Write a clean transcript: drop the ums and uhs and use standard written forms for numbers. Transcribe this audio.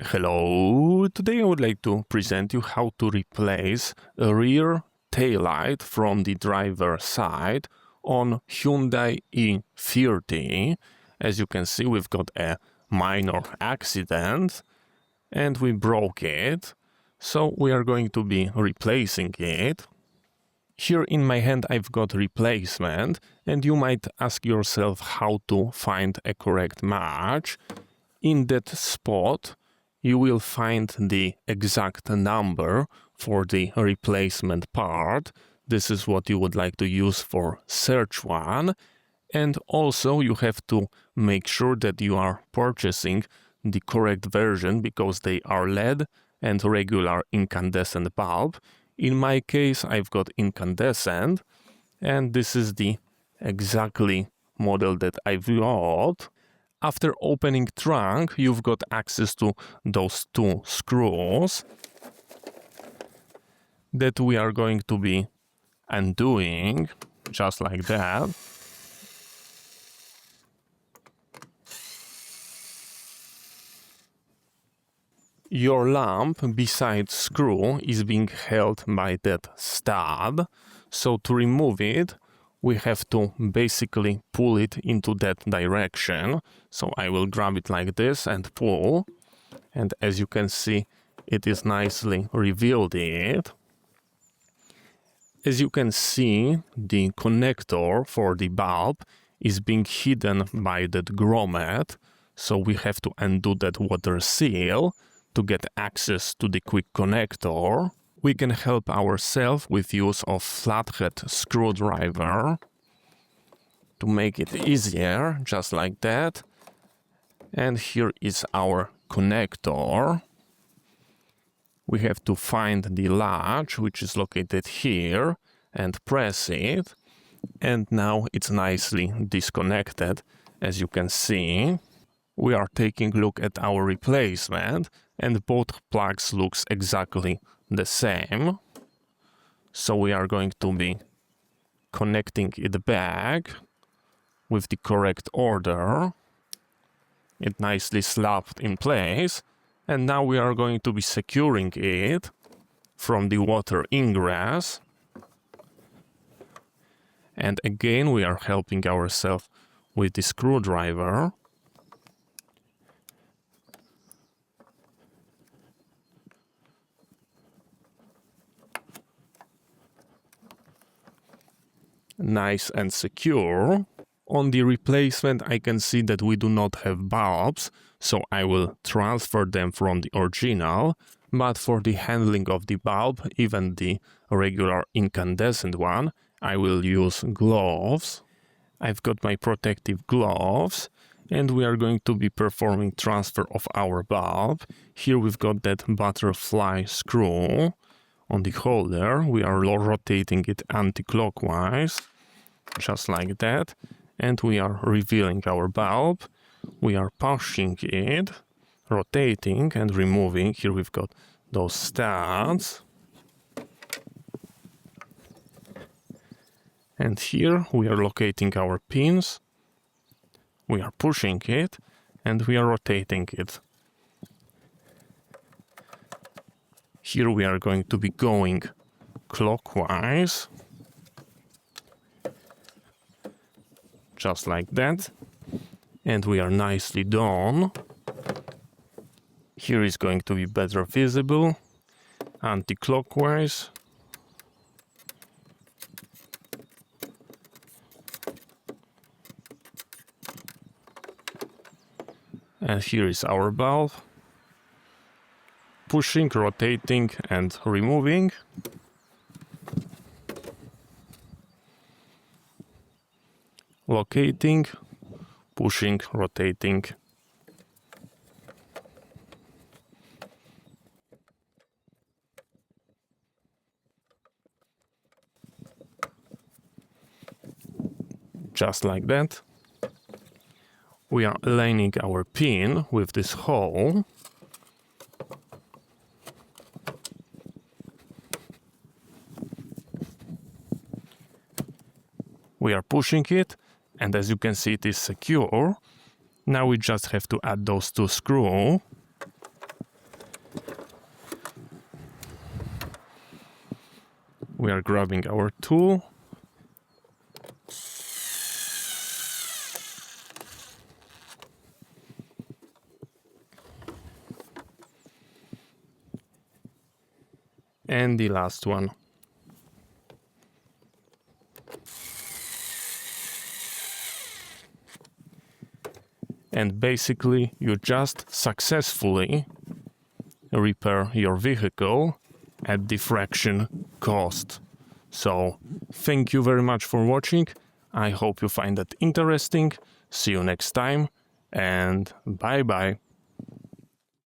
Hello, today I would like to present you how to replace a rear taillight from the driver side on Hyundai i30. As you can see, we've got a minor accident and we broke it, so we are going to be replacing it. Here in my hand I've got replacement, and you might ask yourself how to find a correct match. In that spot you will find the exact number for the replacement part. This is what you would like to use for search one. And also you have to make sure that you are purchasing the correct version, because they are LED and regular incandescent bulb. In my case I've got incandescent, and this is the exactly model that I've got. After opening trunk, you've got access to those two screws that we are going to be undoing, just like that. Your lamp beside screw is being held by that stud, so to remove it, we have to basically pull it into that direction. So I will grab it like this and pull, and as you can see, it is nicely revealed it. As you can see, the connector for the bulb is being hidden by that grommet, so we have to undo that water seal to get access to the quick connector. We can help ourselves with use of flathead screwdriver to make it easier, just like that. And here is our connector. We have to find the latch, which is located here, and press it. And now it's nicely disconnected, as you can see. We are taking a look at our replacement, and both plugs looks exactly the same. So we are going to be connecting it back with the correct order. It nicely slapped in place, and now we are going to be securing it from the water ingress. And again we are helping ourselves with the screwdriver. Nice and secure. On the replacement I can see that we do not have bulbs, so I will transfer them from the original, but for the handling of the bulb, even the regular incandescent one, I will use gloves. I've got my protective gloves, and we are going to be performing transfer of our bulb. Here we've got that butterfly screw on the holder. We are rotating it anti-clockwise, just like that, and we are revealing our bulb. We are pushing it, rotating and removing. Here we've got those studs, and here we are locating our pins. We are pushing it and we are rotating it. Here we are going to be going clockwise, just like that, and we are nicely done. Here is going to be better visible, anti-clockwise. And here is our bulb. Pushing, rotating and removing. Locating, pushing, rotating. Just like that. We are aligning our pin with this hole. We are pushing it, and as you can see, it is secure. Now we just have to add those two screws. we are grabbing our tool. And the last one. And basically you just successfully repair your vehicle at the fraction cost. So thank you very much for watching. I hope you find that interesting. See you next time and bye bye.